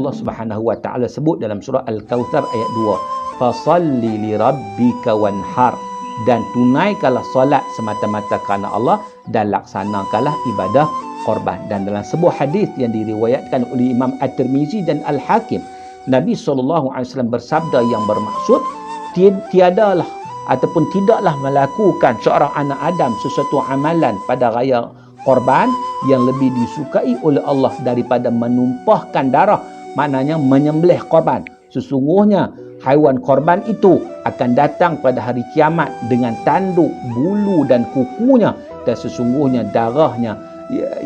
Allah Subhanahu wa taala sebut dalam surah Al-Kautsar ayat 2, fasalli li rabbika wanhar, dan tunaikanlah solat semata-mata kerana Allah dan laksanakanlah ibadah korban. Dan dalam sebuah hadis yang diriwayatkan oleh Imam At-Tirmizi dan Al-Hakim, Nabi SAW bersabda yang bermaksud tiadalah ataupun tidaklah melakukan seorang anak Adam sesuatu amalan pada raya korban yang lebih disukai oleh Allah daripada menumpahkan darah, maknanya menyembelih korban. Sesungguhnya haiwan korban itu akan datang pada hari kiamat dengan tanduk, bulu dan kukunya, dan sesungguhnya darahnya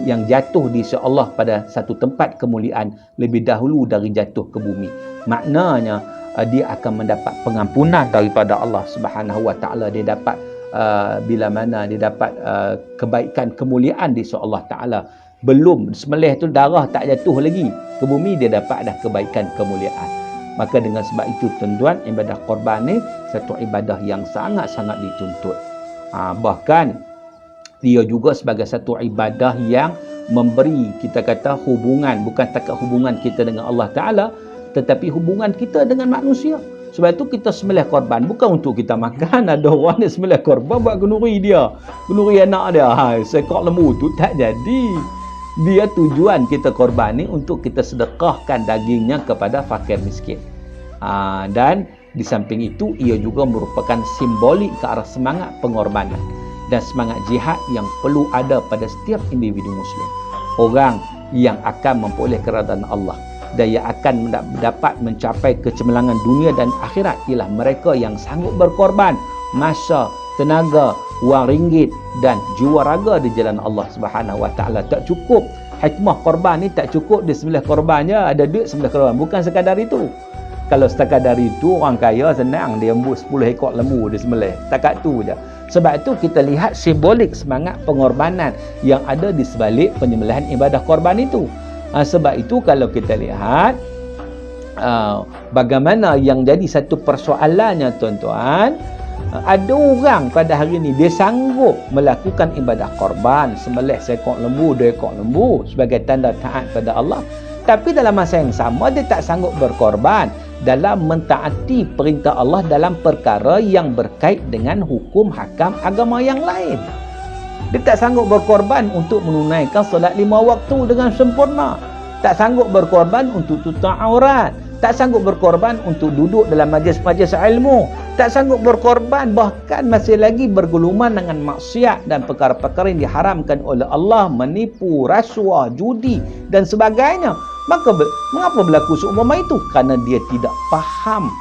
yang jatuh di sisi Allah pada satu tempat kemuliaan lebih dahulu dari jatuh ke bumi. Maknanya dia akan mendapat pengampunan daripada Allah Subhanahu wa taala. Dia dapat bila mana dia dapat kebaikan kemuliaan di sisi Allah taala. Belum sembelih tu darah tak jatuh lagi ke bumi, dia dapat dah kebaikan kemuliaan. Maka dengan sebab itu tuan-tuan, ibadah korban ni satu ibadah yang sangat-sangat dituntut. Bahkan dia juga sebagai satu ibadah yang memberi, kita kata, hubungan, bukan takat hubungan kita dengan Allah Ta'ala, tetapi hubungan kita dengan manusia. Sebab itu kita sembelih korban bukan untuk kita makan. Ada orang ni sembelih korban buat kenduri dia, kenduri anak dia, seekor lembu tu tak jadi. Dia tujuan kita korban ni untuk kita sedekahkan dagingnya kepada fakir miskin. Dan di samping itu ia juga merupakan simbolik ke arah semangat pengorbanan dan semangat jihad yang perlu ada pada setiap individu muslim. Orang yang akan memperoleh keridaan Allah dan yang akan dapat mencapai kecemerlangan dunia dan akhirat ialah mereka yang sanggup berkorban masa, tenaga, wang ringgit dan jiwa raga di jalan Allah Subhanahu wa taala. Tak cukup hikmah korban ni, tak cukup dia sembelih korbannya, ada duit sembelih korban, bukan sekadar itu. Kalau sekadar itu, orang kaya senang dia embus 10 ekor lembu dia sembelih, takat tu je. Sebab itu kita lihat simbolik semangat pengorbanan yang ada di sebalik penyembelihan ibadah korban itu. Sebab itu kalau kita lihat bagaimana yang jadi satu persoalannya tuan-tuan, ada orang pada hari ini dia sanggup melakukan ibadah korban, sembelih seekor lembu, 2 ekor lembu sebagai tanda taat pada Allah, tapi dalam masa yang sama dia tak sanggup berkorban dalam mentaati perintah Allah dalam perkara yang berkait dengan hukum hakam agama yang lain. Dia tak sanggup berkorban untuk menunaikan solat 5 waktu dengan sempurna, tak sanggup berkorban untuk tutup aurat, tak sanggup berkorban untuk duduk dalam majlis-majlis ilmu, tak sanggup berkorban, bahkan masih lagi berguluman dengan maksiat dan perkara-perkara yang diharamkan oleh Allah, menipu, rasuah, judi dan sebagainya. Maka mengapa berlaku seumpama itu? Kerana dia tidak faham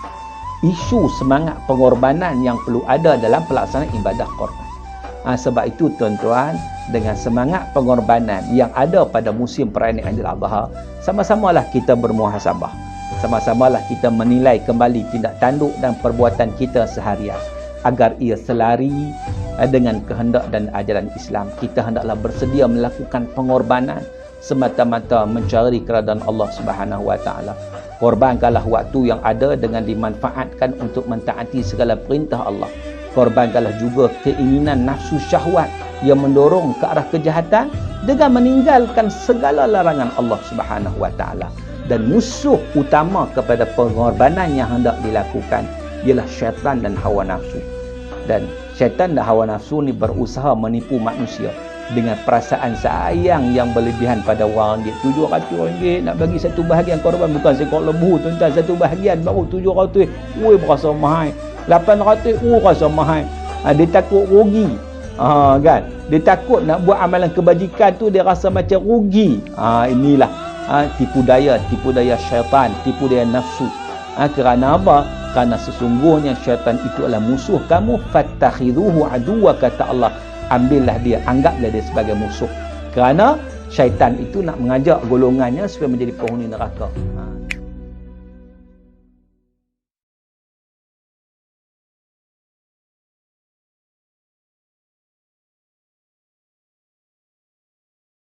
isu semangat pengorbanan yang perlu ada dalam pelaksanaan ibadah korban. Sebab itu tuan-tuan, dengan semangat pengorbanan yang ada pada musim perayaan Aidil Adha, sama-samalah kita bermuhasabah, sama-samalah kita menilai kembali tindak tanduk dan perbuatan kita seharian agar ia selari dengan kehendak dan ajaran Islam. Kita hendaklah bersedia melakukan pengorbanan semata-mata mencari keridaan Allah Subhanahu wa taala. Korbankanlah waktu yang ada dengan dimanfaatkan untuk mentaati segala perintah Allah. Korbankanlah juga keinginan nafsu syahwat yang mendorong ke arah kejahatan dengan meninggalkan segala larangan Allah Subhanahu wa taala. Dan musuh utama kepada pengorbanan yang hendak dilakukan ialah syaitan dan hawa nafsu. Dan syaitan dan hawa nafsu ni berusaha menipu manusia dengan perasaan sayang yang berlebihan pada wang ringgit. RM700 nak bagi satu bahagian korban, bukan seekor lembu tuan-tuan, satu bahagian baru RM700. Berasa mahal. RM800 rasa mahal. Dia takut rugi. Kan? Dia takut nak buat amalan kebajikan tu dia rasa macam rugi. Inilah tipu daya syaitan, tipu daya nafsu. Kerana apa? Kerana sesungguhnya syaitan itu adalah musuh kamu. Fattakhiduhu aduwa, kata Allah. Ambillah dia, anggaplah dia sebagai musuh. Kerana syaitan itu nak mengajak golongannya supaya menjadi penghuni neraka.